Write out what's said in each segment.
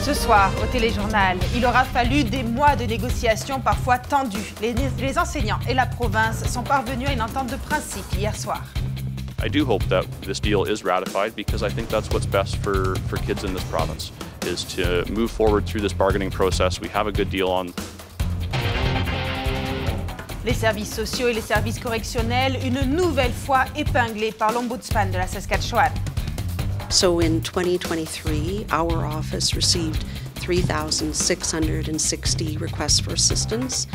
Ce soir, au téléjournal, il aura fallu des mois de négociations parfois tendues. Les enseignants et la province sont parvenus à une entente de principe hier soir. I do hope that this deal is ratified because I think that's what's best for kids in this province, is to move forward through this bargaining process. We have a good deal on. Les services sociaux et les services correctionnels, une nouvelle fois épinglés par l'Ombudsman de la Saskatchewan. So in 2023, our office received 3,660 requests for assistance.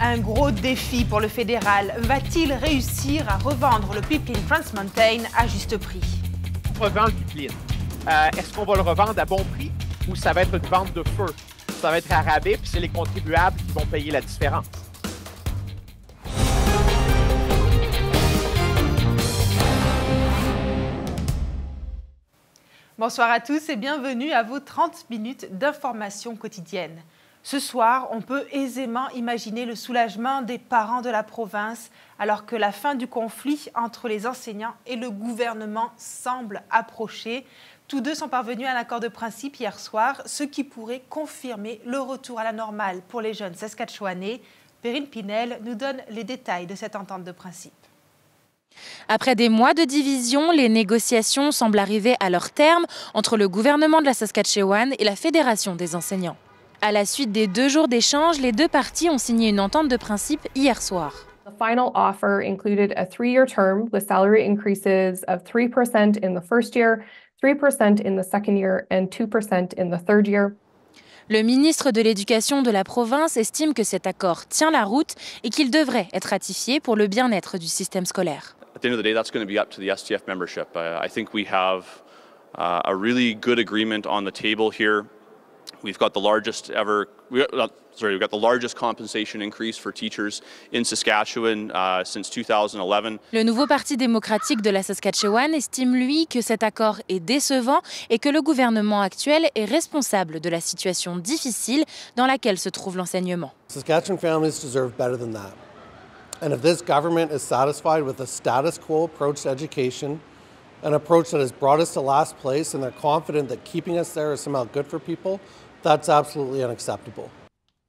Un gros défi pour le fédéral. Va-t-il réussir à revendre le pipeline Trans Mountain à juste prix? On revend le pipeline. Est-ce qu'on va le revendre à bon prix ou ça va être une vente de feu? Ça va être à rabais, puis c'est les contribuables qui vont payer la différence. Bonsoir à tous et bienvenue à vos 30 minutes d'information quotidienne. Ce soir, on peut aisément imaginer le soulagement des parents de la province alors que la fin du conflit entre les enseignants et le gouvernement semble approcher. Tous deux sont parvenus à un accord de principe hier soir, ce qui pourrait confirmer le retour à la normale pour les jeunes Saskatchewanais. Perrine Pinel nous donne les détails de cette entente de principe. Après des mois de division, les négociations semblent arriver à leur terme entre le gouvernement de la Saskatchewan et la Fédération des enseignants. À la suite des 2 jours d'échange, les deux parties ont signé une entente de principe hier soir. The final offer included a 3-year term with salary increases of 3% in the first year, 3% in the second year, and 2% in the third year. Le ministre de l'Éducation de la province estime que cet accord tient la route et qu'il devrait être ratifié pour le bien-être du système scolaire. At the end of the day, that's going to be up to the STF membership. I think we have a really good agreement on the table here. We've got the largest compensation increase for teachers in Saskatchewan since 2011. Le nouveau Parti démocratique de la Saskatchewan estime, lui, que cet accord est décevant et que le gouvernement actuel est responsable de la situation difficile dans laquelle se trouve l'enseignement. Saskatchewan families deserve better than that. And if this government is satisfied with a status quo approach to education, an approach that has brought us to last place and they're confident that keeping us there is somehow good for people, that's absolutely unacceptable.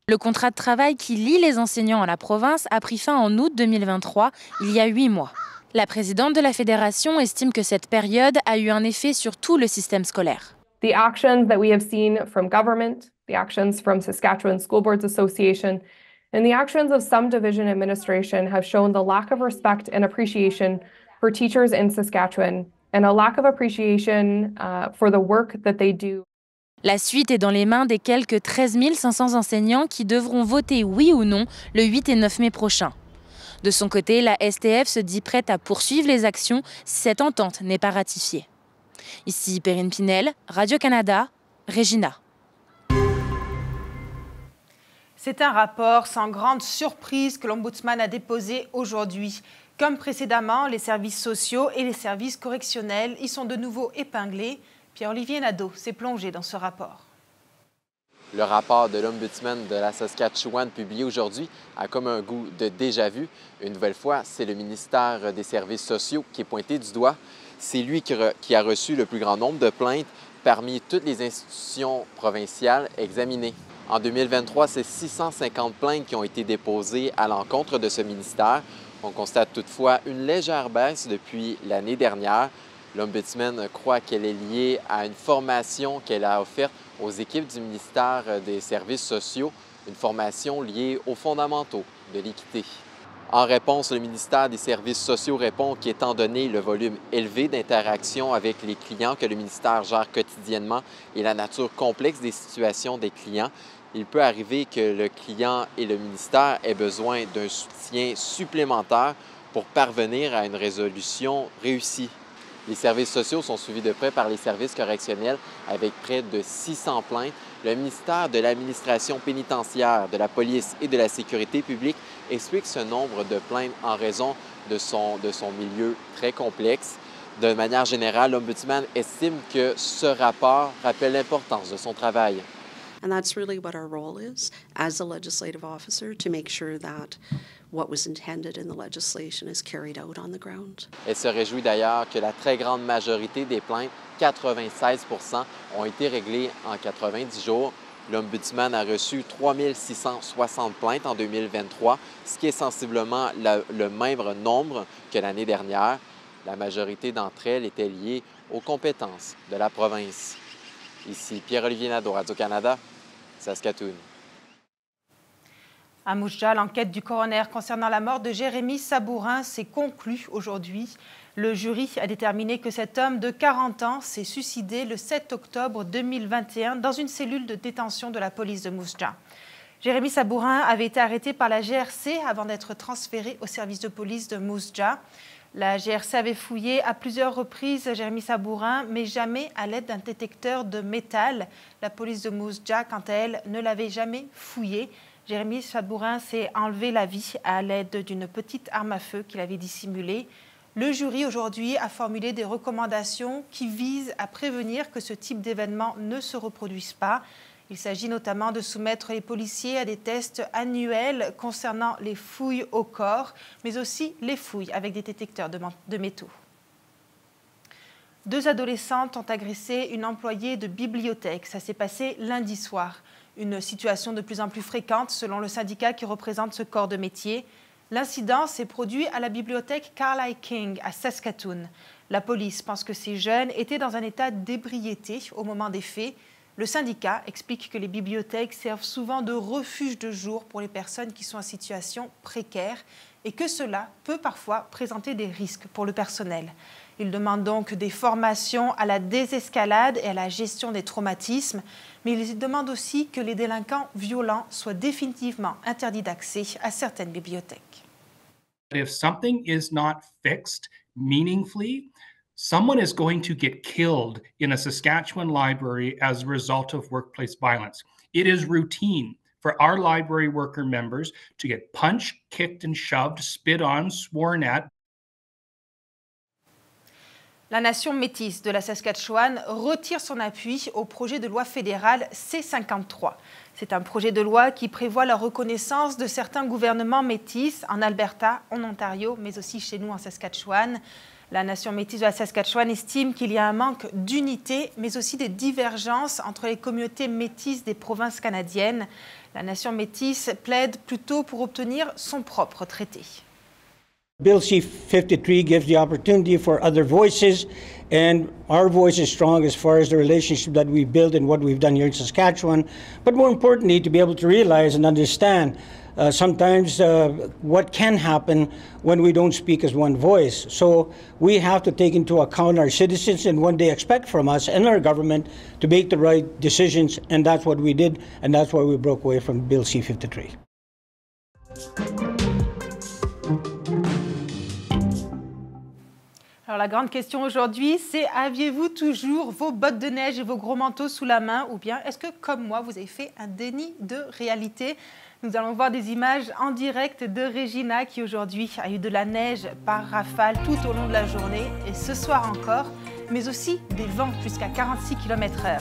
Le contrat de travail qui lie les enseignants à la province a pris fin en août 2023, il y a 8 mois. La présidente de la Fédération estime que cette période a eu un effet sur tout le système scolaire. The actions that we have seen from government, the actions from Saskatchewan School Boards Association, and the actions of some division administration have shown the lack of respect and appreciation for teachers in Saskatchewan and a lack of appreciation for the work that they do. La suite est dans les mains des quelques 13 500 enseignants qui devront voter oui ou non le 8 et 9 mai prochain. De son côté, la STF se dit prête à poursuivre les actions si cette entente n'est pas ratifiée. Ici Perrine Pinel, Radio-Canada, Regina. C'est un rapport sans grande surprise que l'Ombudsman a déposé aujourd'hui. Comme précédemment, les services sociaux et les services correctionnels y sont de nouveau épinglés. Pierre-Olivier Nadeau s'est plongé dans ce rapport. Le rapport de l'Ombudsman de la Saskatchewan publié aujourd'hui a comme un goût de déjà-vu. Une nouvelle fois, c'est le ministère des Services sociaux qui est pointé du doigt. C'est lui qui a reçu le plus grand nombre de plaintes parmi toutes les institutions provinciales examinées. En 2023, c'est 650 plaintes qui ont été déposées à l'encontre de ce ministère. On constate toutefois une légère baisse depuis l'année dernière. L'Ombudsman croit qu'elle est liée à une formation qu'elle a offerte aux équipes du ministère des Services sociaux, une formation liée aux fondamentaux de l'équité. En réponse, le ministère des Services sociaux répond qu'étant donné le volume élevé d'interactions avec les clients que le ministère gère quotidiennement et la nature complexe des situations des clients, il peut arriver que le client et le ministère aient besoin d'un soutien supplémentaire pour parvenir à une résolution réussie. Les services sociaux sont suivis de près par les services correctionnels avec près de 600 plaintes. Le ministère de l'Administration pénitentiaire, de la Police et de la Sécurité publique explique ce nombre de plaintes en raison de son milieu très complexe. De manière générale, l'Ombudsman estime que ce rapport rappelle l'importance de son travail. And that's really what our role is as a legislative officer, to make sure that what was intended in the legislation is carried out on the ground. Elle se réjouit d'ailleurs que la très grande majorité des plaintes, 96 %, ont été réglées en 90 jours. L'Ombudsman a reçu 3 660 plaintes en 2023, ce qui est sensiblement le même nombre que l'année dernière. La majorité d'entre elles étaient liées aux compétences de la province. Ici Pierre-Olivier Nadeau, Radio-Canada, Saskatoon. À Moose Jaw, l'enquête du coroner concernant la mort de Jérémy Sabourin s'est conclue aujourd'hui. Le jury a déterminé que cet homme de 40 ans s'est suicidé le 7 octobre 2021 dans une cellule de détention de la police de Moose Jaw. Jérémy Sabourin avait été arrêté par la GRC avant d'être transféré au service de police de Moose Jaw. La GRC avait fouillé à plusieurs reprises Jérémy Sabourin, mais jamais à l'aide d'un détecteur de métal. La police de Moose Jaw, quant à elle, ne l'avait jamais fouillé. Jérémy Sabourin s'est enlevé la vie à l'aide d'une petite arme à feu qu'il avait dissimulée. Le jury aujourd'hui a formulé des recommandations qui visent à prévenir que ce type d'événement ne se reproduise pas. Il s'agit notamment de soumettre les policiers à des tests annuels concernant les fouilles au corps, mais aussi les fouilles avec des détecteurs de métaux. 2 adolescentes ont agressé une employée de bibliothèque. Ça s'est passé lundi soir. Une situation de plus en plus fréquente selon le syndicat qui représente ce corps de métier. L'incident s'est produit à la bibliothèque Carlyle King à Saskatoon. La police pense que ces jeunes étaient dans un état d'ébriété au moment des faits. Le syndicat explique que les bibliothèques servent souvent de refuge de jour pour les personnes qui sont en situation précaire et que cela peut parfois présenter des risques pour le personnel. Il demande donc des formations à la désescalade et à la gestion des traumatismes, mais il demande aussi que les délinquants violents soient définitivement interdits d'accès à certaines bibliothèques. If something is not fixed meaningfully, someone is going to get killed in a Saskatchewan library as a result of workplace violence. It is routine for our library worker members to get punched, kicked and shoved, spit on, sworn at. La nation métisse de la Saskatchewan retire son appui au projet de loi fédéral C-53. C'est un projet de loi qui prévoit la reconnaissance de certains gouvernements métis en Alberta, en Ontario, mais aussi chez nous en Saskatchewan. La nation métisse de la Saskatchewan estime qu'il y a un manque d'unité, mais aussi des divergences entre les communautés métisses des provinces canadiennes. La nation métisse plaide plutôt pour obtenir son propre traité. Bill C-53 gives the opportunity for other voices, and our voice is strong as far as the relationship that we build and what we've done here in Saskatchewan. But more importantly, to be able to realize and understand sometimes what can happen when we don't speak as one voice. So we have to take into account our citizens and what they expect from us and our government to make the right decisions, and that's what we did, and that's why we broke away from Bill C-53. Alors la grande question aujourd'hui, c'est aviez-vous toujours vos bottes de neige et vos gros manteaux sous la main, ou bien est-ce que, comme moi, vous avez fait un déni de réalité? Nous allons voir des images en direct de Regina qui aujourd'hui a eu de la neige par rafale tout au long de la journée et ce soir encore, mais aussi des vents jusqu'à 46 km/h.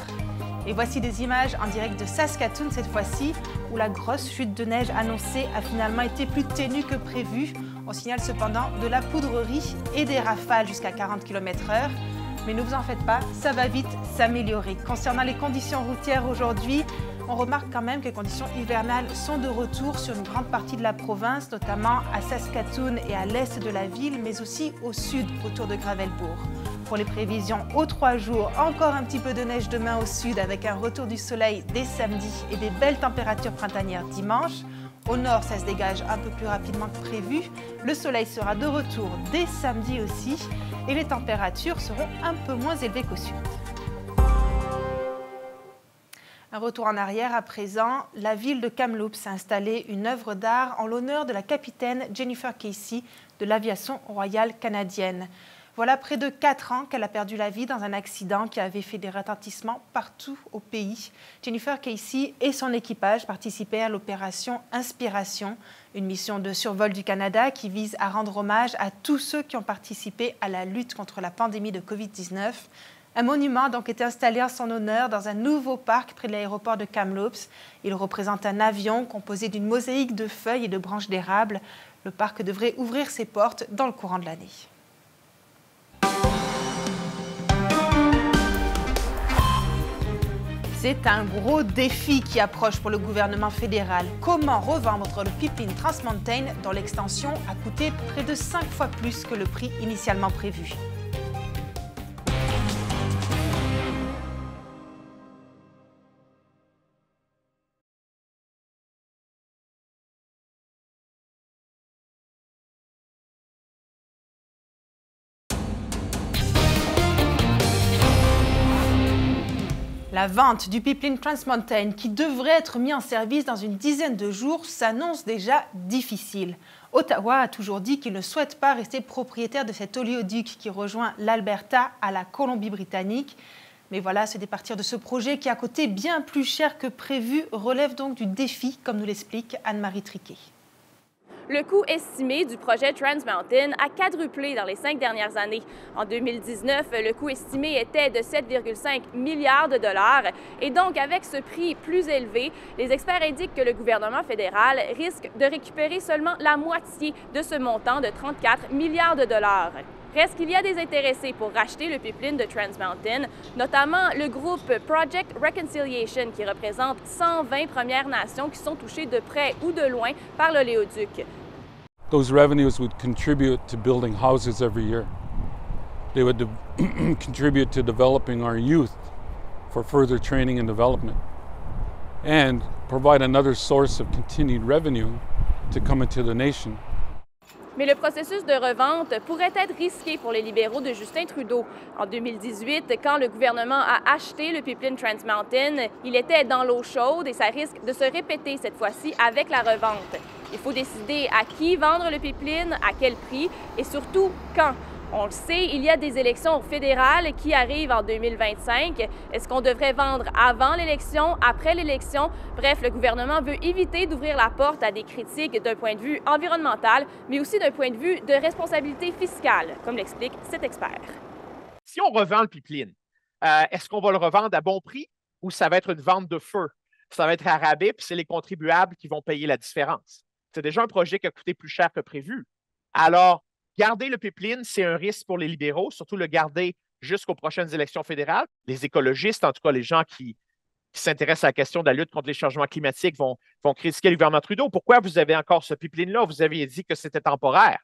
Et voici des images en direct de Saskatoon cette fois-ci, où la grosse chute de neige annoncée a finalement été plus ténue que prévu. On signale cependant de la poudrerie et des rafales jusqu'à 40 km/h. Mais ne vous en faites pas, ça va vite s'améliorer. Concernant les conditions routières aujourd'hui, on remarque quand même que les conditions hivernales sont de retour sur une grande partie de la province, notamment à Saskatoon et à l'est de la ville, mais aussi au sud, autour de Gravelbourg. Pour les prévisions aux 3 jours, encore un petit peu de neige demain au sud avec un retour du soleil dès samedi et des belles températures printanières dimanche. Au nord, ça se dégage un peu plus rapidement que prévu. Le soleil sera de retour dès samedi aussi et les températures seront un peu moins élevées qu'au sud. Un retour en arrière à présent, la ville de Kamloops a installé une œuvre d'art en l'honneur de la capitaine Jennifer Casey de l'aviation royale canadienne. Voilà près de 4 ans qu'elle a perdu la vie dans un accident qui avait fait des retentissements partout au pays. Jennifer Casey et son équipage participaient à l'opération Inspiration, une mission de survol du Canada qui vise à rendre hommage à tous ceux qui ont participé à la lutte contre la pandémie de Covid-19. Un monument a donc été installé en son honneur dans un nouveau parc près de l'aéroport de Kamloops. Il représente un avion composé d'une mosaïque de feuilles et de branches d'érable. Le parc devrait ouvrir ses portes dans le courant de l'année. C'est un gros défi qui approche pour le gouvernement fédéral. Comment revendre le pipeline Trans Mountain dont l'extension a coûté près de 5 fois plus que le prix initialement prévu? La vente du pipeline Trans Mountain, qui devrait être mis en service dans une dizaine de jours, s'annonce déjà difficile. Ottawa a toujours dit qu'il ne souhaite pas rester propriétaire de cet oléoduc qui rejoint l'Alberta à la Colombie-Britannique. Mais voilà, se départir de ce projet qui a coûté bien plus cher que prévu relève donc du défi, comme nous l'explique Anne-Marie Triquet. Le coût estimé du projet Trans Mountain a quadruplé dans les 5 dernières années. En 2019, le coût estimé était de 7,5 milliards de dollars. Et donc, avec ce prix plus élevé, les experts indiquent que le gouvernement fédéral risque de récupérer seulement la moitié de ce montant de 34 milliards de dollars. Reste qu'il y a des intéressés pour racheter le pipeline de Trans Mountain, notamment le groupe Project Reconciliation qui représente 120 Premières Nations qui sont touchées de près ou de loin par l'oléoduc. Those revenues would contribute to building houses every year. They would contribute to developing our youth for further training and development, and provide another source of continued revenue to come into the nation. Mais le processus de revente pourrait être risqué pour les libéraux de Justin Trudeau. En 2018, quand le gouvernement a acheté le pipeline Trans Mountain, il était dans l'eau chaude et ça risque de se répéter cette fois-ci avec la revente. Il faut décider à qui vendre le pipeline, à quel prix et surtout quand. On le sait, il y a des élections fédérales qui arrivent en 2025. Est-ce qu'on devrait vendre avant l'élection, après l'élection? Bref, le gouvernement veut éviter d'ouvrir la porte à des critiques d'un point de vue environnemental, mais aussi d'un point de vue de responsabilité fiscale, comme l'explique cet expert. Si on revend le pipeline, est-ce qu'on va le revendre à bon prix ou ça va être une vente de feu? Ça va être à rabais, puis c'est les contribuables qui vont payer la différence. C'est déjà un projet qui a coûté plus cher que prévu. Alors, garder le pipeline, c'est un risque pour les libéraux, surtout le garder jusqu'aux prochaines élections fédérales. Les écologistes, en tout cas les gens qui s'intéressent à la question de la lutte contre les changements climatiques, vont critiquer le gouvernement Trudeau. Pourquoi vous avez encore ce pipeline-là? Vous aviez dit que c'était temporaire.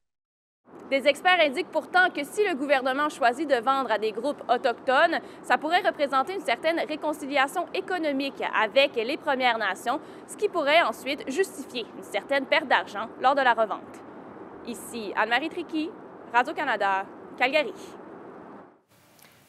Des experts indiquent pourtant que si le gouvernement choisit de vendre à des groupes autochtones, ça pourrait représenter une certaine réconciliation économique avec les Premières Nations, ce qui pourrait ensuite justifier une certaine perte d'argent lors de la revente. Ici Anne-Marie Triquet, Radio-Canada, Calgary.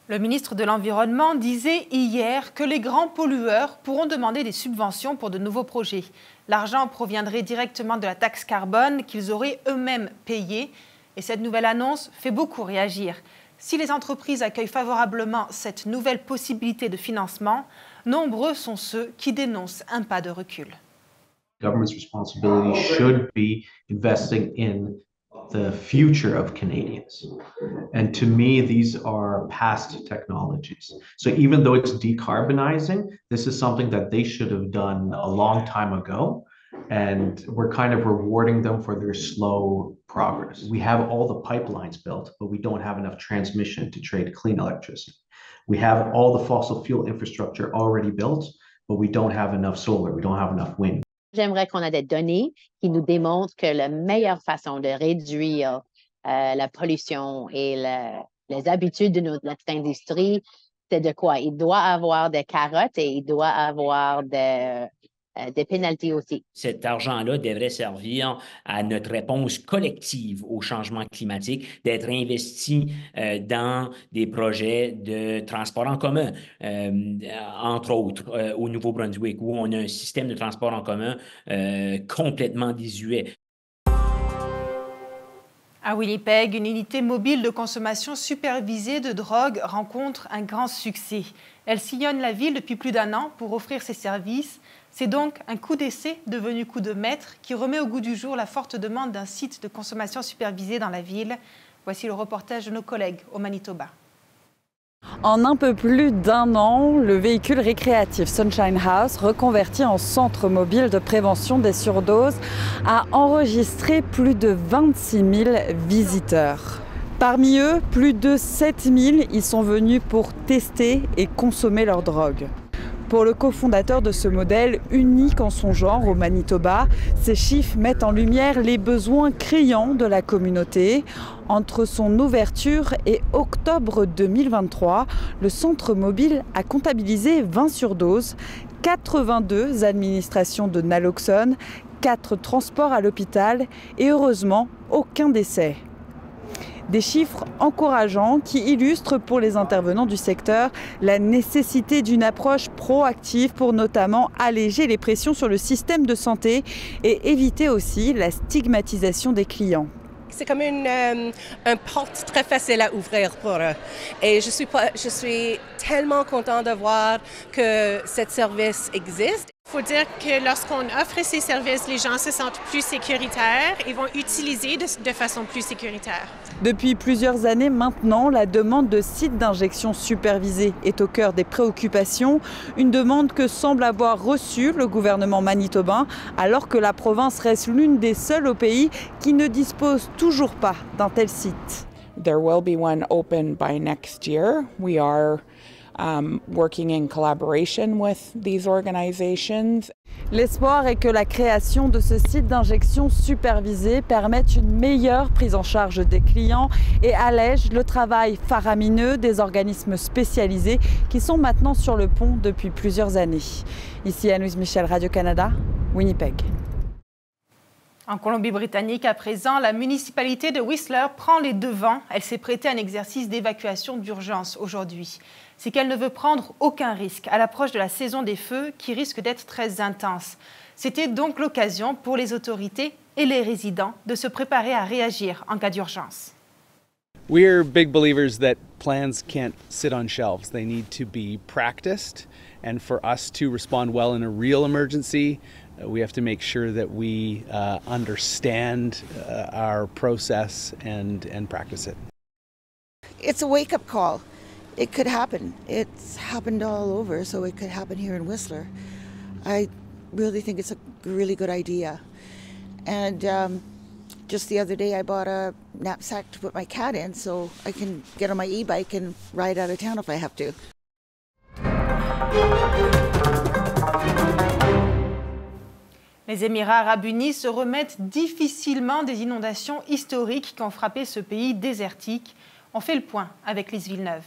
Le ministre de l'Environnement disait hier que les grands pollueurs pourront demander des subventions pour de nouveaux projets. L'argent proviendrait directement de la taxe carbone qu'ils auraient eux-mêmes payée. Et cette nouvelle annonce fait beaucoup réagir. Si les entreprises accueillent favorablement cette nouvelle possibilité de financement, nombreux sont ceux qui dénoncent un pas de recul. Government's responsibility should be investing in the future of Canadians. And to me, these are past technologies. So even though it's decarbonizing, this is something that they should have done a long time ago. And we're kind of rewarding them for their slow progress. We have all the pipelines built, but we don't have enough transmission to trade clean electricity. We have all the fossil fuel infrastructure already built, but we don't have enough solar, we don't have enough wind. J'aimerais qu'on ait des données qui nous démontrent que la meilleure façon de réduire la pollution et les habitudes de notre industrie, c'est de quoi? Il doit avoir des carottes et il doit avoir des pénalités aussi. Cet argent-là devrait servir à notre réponse collective au changement climatique, d'être investi dans des projets de transport en commun, entre autres au Nouveau-Brunswick, où on a un système de transport en commun complètement désuet. À Winnipeg, une unité mobile de consommation supervisée de drogue rencontre un grand succès. Elle sillonne la ville depuis plus d'1 an pour offrir ses services. C'est donc un coup d'essai devenu coup de maître qui remet au goût du jour la forte demande d'un site de consommation supervisée dans la ville. Voici le reportage de nos collègues au Manitoba. En un peu plus d'1 an, le véhicule récréatif Sunshine House, reconverti en centre mobile de prévention des surdoses, a enregistré plus de 26 000 visiteurs. Parmi eux, plus de 7 000 y sont venus pour tester et consommer leur drogue. Pour le cofondateur de ce modèle unique en son genre au Manitoba, ces chiffres mettent en lumière les besoins criants de la communauté. Entre son ouverture et octobre 2023, le centre mobile a comptabilisé 20 surdoses, 82 administrations de naloxone, 4 transports à l'hôpital et heureusement aucun décès. Des chiffres encourageants qui illustrent pour les intervenants du secteur la nécessité d'une approche proactive pour notamment alléger les pressions sur le système de santé et éviter aussi la stigmatisation des clients. C'est comme une porte très facile à ouvrir pour eux. Et je suis tellement contente de voir que ce service existe. Il faut dire que lorsqu'on offre ces services, les gens se sentent plus sécuritaires et vont utiliser de façon plus sécuritaire. Depuis plusieurs années maintenant, la demande de sites d'injection supervisés est au cœur des préoccupations. Une demande que semble avoir reçue le gouvernement manitobain, alors que la province reste l'une des seules au pays qui ne dispose toujours pas d'un tel site. There will be one open by next year. We are working in collaboration with these organizations. L'espoir est que la création de ce site d'injection supervisé permette une meilleure prise en charge des clients et allège le travail faramineux des organismes spécialisés qui sont maintenant sur le pont depuis plusieurs années. Ici Anne-Louise Michel, Radio-Canada, Winnipeg. En Colombie-Britannique, à présent, la municipalité de Whistler prend les devants. Elle s'est prêtée à un exercice d'évacuation d'urgence aujourd'hui. C'est qu'elle ne veut prendre aucun risque à l'approche de la saison des feux qui risque d'être très intense. C'était donc l'occasion pour les autorités et les résidents de se préparer à réagir en cas d'urgence. We're big believers that plans can't sit on shelves. They need to be practiced. And for us to respond well in a real emergency, we have to make sure that we understand our process and practice it. It's a wake-up call. It could happen. It's happened all over, so it could happen here in Whistler. I really think it's a really good idea. And just the other day I bought a knapsack to put my cat in so I can get on my e-bike and ride out of town if I have to. Les Émirats arabes unis se remettent difficilement des inondations historiques qui ont frappé ce pays désertique. On fait le point avec Lise Villeneuve.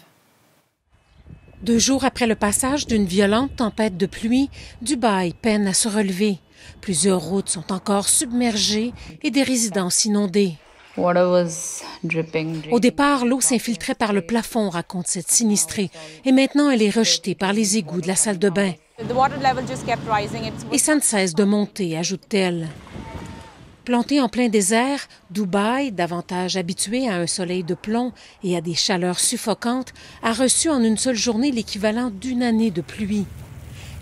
2 jours après le passage d'une violente tempête de pluie, Dubaï peine à se relever. Plusieurs routes sont encore submergées et des résidences inondées. Au départ, l'eau s'infiltrait par le plafond, raconte cette sinistrée, et maintenant elle est rejetée par les égouts de la salle de bain. Et ça ne cesse de monter, ajoute-t-elle. Planté en plein désert, Dubaï, davantage habitué à un soleil de plomb et à des chaleurs suffocantes, a reçu en une seule journée l'équivalent d'1 année de pluie.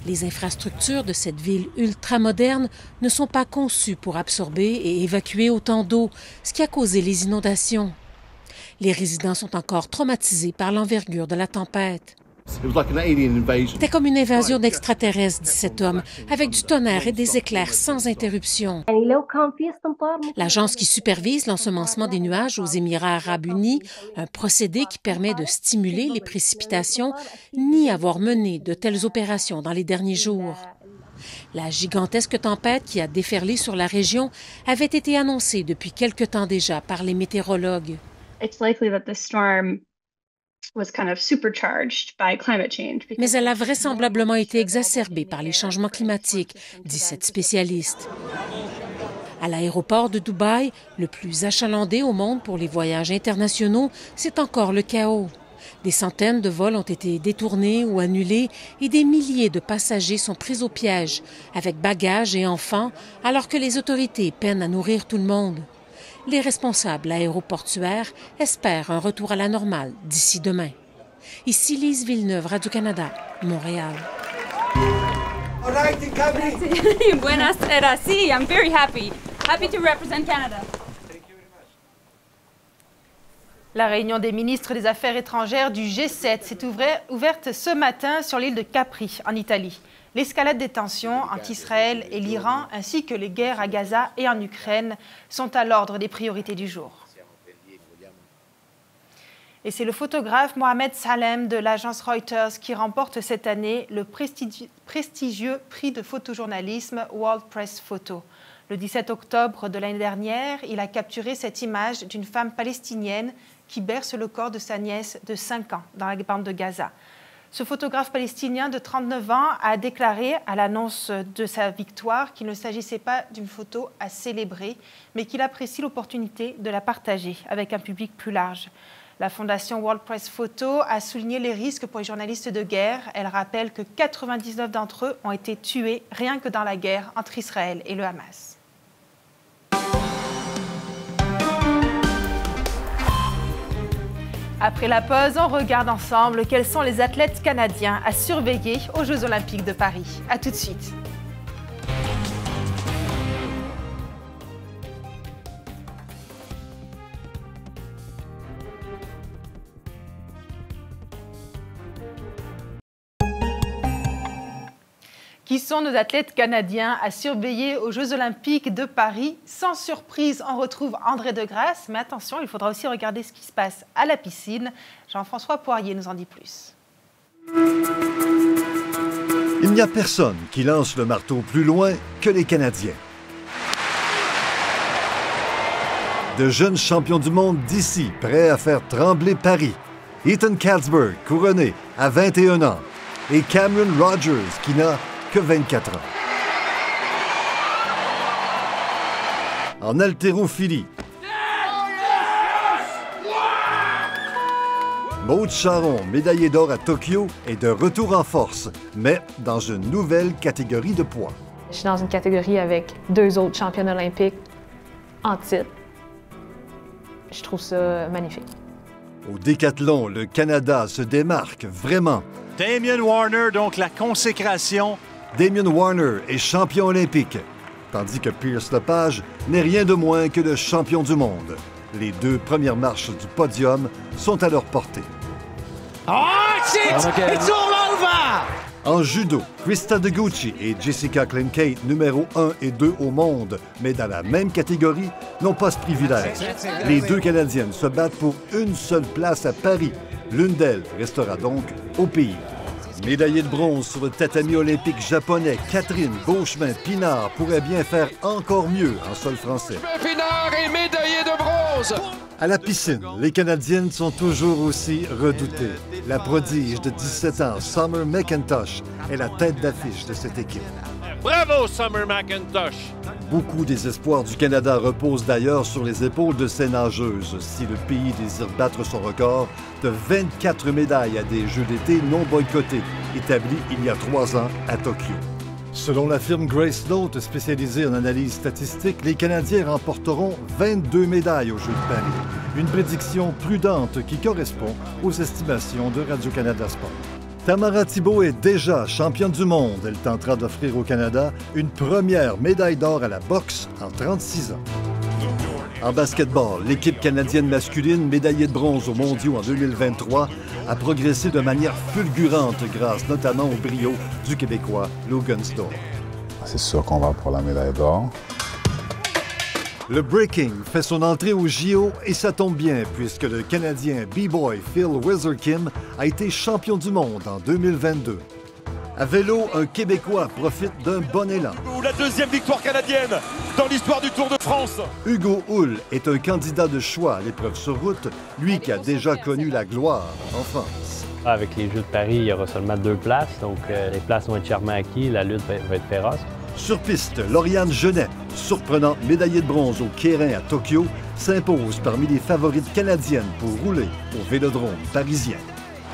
Les infrastructures de cette ville ultramoderne ne sont pas conçues pour absorber et évacuer autant d'eau, ce qui a causé les inondations. Les résidents sont encore traumatisés par l'envergure de la tempête. C'était comme une invasion d'extraterrestres, dit cet homme, avec du tonnerre et des éclairs sans interruption. L'agence qui supervise l'ensemencement des nuages aux Émirats arabes unis, un procédé qui permet de stimuler les précipitations, nie avoir mené de telles opérations dans les derniers jours. La gigantesque tempête qui a déferlé sur la région avait été annoncée depuis quelque temps déjà par les météorologues. Mais elle a vraisemblablement été exacerbée par les changements climatiques, dit cette spécialiste. À l'aéroport de Dubaï, le plus achalandé au monde pour les voyages internationaux, c'est encore le chaos. Des centaines de vols ont été détournés ou annulés et des milliers de passagers sont pris au piège, avec bagages et enfants, alors que les autorités peinent à nourrir tout le monde. Les responsables aéroportuaires espèrent un retour à la normale d'ici demain. Ici Lise Villeneuve, Radio-Canada, Montréal. Buenas tardes. Sí, I'm very happy. Happy to represent Canada. La réunion des ministres des Affaires étrangères du G7 s'est ouverte ce matin sur l'île de Capri, en Italie. L'escalade des tensions entre Israël et l'Iran, ainsi que les guerres à Gaza et en Ukraine, sont à l'ordre des priorités du jour. Et c'est le photographe Mohamed Salem de l'agence Reuters qui remporte cette année le prestigieux prix de photojournalisme World Press Photo. Le 17 octobre de l'année dernière, il a capturé cette image d'une femme palestinienne qui berce le corps de sa nièce de 5 ans dans la bande de Gaza. Ce photographe palestinien de 39 ans a déclaré à l'annonce de sa victoire qu'il ne s'agissait pas d'une photo à célébrer, mais qu'il apprécie l'opportunité de la partager avec un public plus large. La fondation World Press Photo a souligné les risques pour les journalistes de guerre. Elle rappelle que 99 d'entre eux ont été tués rien que dans la guerre entre Israël et le Hamas. Après la pause, on regarde ensemble quels sont les athlètes canadiens à surveiller aux Jeux Olympiques de Paris. À tout de suite. Qui sont nos athlètes canadiens à surveiller aux Jeux Olympiques de Paris? Sans surprise, on retrouve André Degrasse. Mais attention, il faudra aussi regarder ce qui se passe à la piscine. Jean-François Poirier nous en dit plus. Il n'y a personne qui lance le marteau plus loin que les Canadiens. De jeunes champions du monde d'ici, prêts à faire trembler Paris. Ethan Katzberg, couronné à 21 ans. Et Cameron Rogers, qui n'a que 24 ans. En haltérophilie, Maude Charron, médaillée d'or à Tokyo, est de retour en force, mais dans une nouvelle catégorie de poids. Je suis dans une catégorie avec 2 autres championnes olympiques en titre. Je trouve ça magnifique. Au décathlon, le Canada se démarque vraiment. Damien Warner, donc la consécration. Damien Warner est champion olympique, tandis que Pierce Lepage n'est rien de moins que le champion du monde. Les 2 premières marches du podium sont à leur portée. Oh, it's all over! En judo, Krista Deguchi et Jessica Klinkate, numéro 1 et 2 au monde, mais dans la même catégorie, n'ont pas ce privilège. Les 2 Canadiennes se battent pour une seule place à Paris. L'une d'elles restera donc au pays. Médaillée de bronze sur le tatami olympique japonais, Catherine Beauchemin-Pinard pourrait bien faire encore mieux en sol français. Pinard est médaillée de bronze! À la piscine, les Canadiennes sont toujours aussi redoutées. La prodige de 17 ans, Summer McIntosh, est la tête d'affiche de cette équipe. Bravo, Summer McIntosh! Beaucoup des espoirs du Canada reposent d'ailleurs sur les épaules de ces nageuses. Si le pays désire battre son record de 24 médailles à des Jeux d'été non boycottés, établi il y a 3 ans à Tokyo. Selon la firme Grace Note, spécialisée en analyse statistique, les Canadiens remporteront 22 médailles aux Jeux de Paris. Une prédiction prudente qui correspond aux estimations de Radio-Canada Sport. Tamara Thibault est déjà championne du monde. Elle tentera d'offrir au Canada une première médaille d'or à la boxe en 36 ans. En basketball, l'équipe canadienne masculine, médaillée de bronze aux Mondiaux en 2023, a progressé de manière fulgurante grâce notamment au brio du Québécois Logan Storr. C'est sûr qu'on va pour la médaille d'or. Le breaking fait son entrée au JO et ça tombe bien puisque le Canadien B-Boy Phil Wizard-Kim a été champion du monde en 2022. À vélo, un Québécois profite d'un bon élan. La 2e victoire canadienne dans l'histoire du Tour de France. Hugo Hull est un candidat de choix à l'épreuve sur route, lui qui a déjà connu la gloire en France. Avec les Jeux de Paris, il y aura seulement 2 places, donc les places vont être chèrement acquises, la lutte va être féroce. Sur piste, Lauriane Genet, surprenante médaillée de bronze au Keirin à Tokyo, s'impose parmi les favorites canadiennes pour rouler au Vélodrome parisien.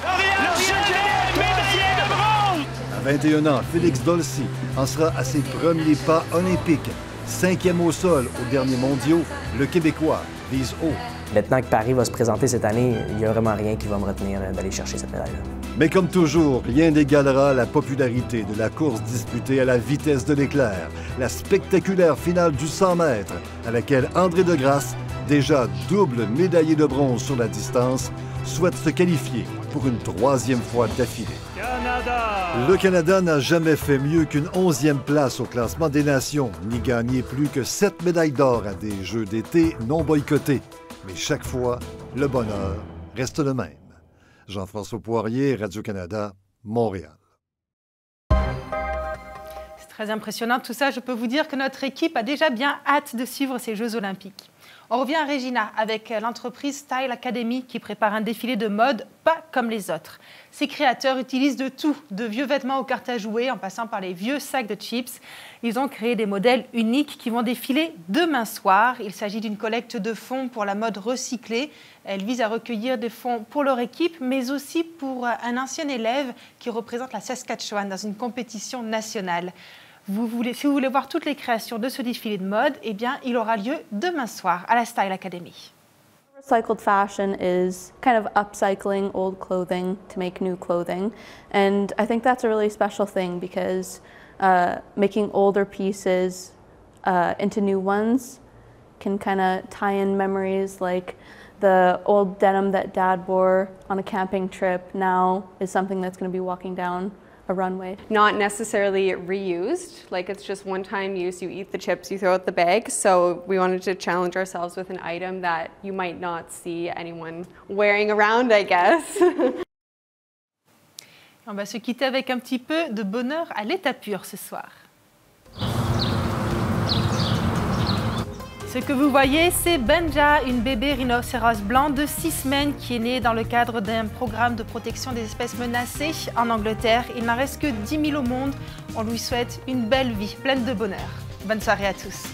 Lauriane Genet, médaillée de bronze! À 21 ans, Félix Dolcy en sera à ses premiers pas olympiques. 5e au sol aux derniers mondiaux, le Québécois vise haut. Maintenant que Paris va se présenter cette année, il n'y a vraiment rien qui va me retenir d'aller chercher cette médaille-là. Mais comme toujours, rien n'égalera la popularité de la course disputée à la vitesse de l'éclair, la spectaculaire finale du 100 mètres, à laquelle André Degrasse déjà double médaillé de bronze sur la distance, souhaite se qualifier pour une 3e fois d'affilée. Le Canada n'a jamais fait mieux qu'une 11e place au classement des nations, ni gagné plus que 7 médailles d'or à des Jeux d'été non boycottés. Mais chaque fois, le bonheur reste le même. Jean-François Poirier, Radio-Canada, Montréal. C'est très impressionnant tout ça. Je peux vous dire que notre équipe a déjà bien hâte de suivre ces Jeux olympiques. On revient à Regina avec l'entreprise Style Academy qui prépare un défilé de mode pas comme les autres. Ses créateurs utilisent de tout, de vieux vêtements aux cartes à jouer en passant par les vieux sacs de chips. Ils ont créé des modèles uniques qui vont défiler demain soir. Il s'agit d'une collecte de fonds pour la mode recyclée. Elle vise à recueillir des fonds pour leur équipe, mais aussi pour un ancien élève qui représente la Saskatchewan dans une compétition nationale. Si vous voulez voir toutes les créations de ce défilé de mode, eh bien, il aura lieu demain soir à la Style Academy. Recycled fashion is kind of upcycling old clothing to make new clothing. And I think that's a really special thing because making older pieces into new ones can kind of tie in memories like the old denim that Dad wore on a camping trip now is something that's going to be walking down a runway. Not necessarily reused, like it's just one-time use, you eat the chips, you throw out the bag, so we wanted to challenge ourselves with an item that you might not see anyone wearing around, I guess. On va se quitter avec un petit peu de bonheur à l'état pur ce soir. Ce que vous voyez, c'est Benja, une bébé rhinocéros blanc de 6 semaines qui est née dans le cadre d'un programme de protection des espèces menacées en Angleterre. Il n'en reste que 10 000 au monde. On lui souhaite une belle vie, pleine de bonheur. Bonne soirée à tous.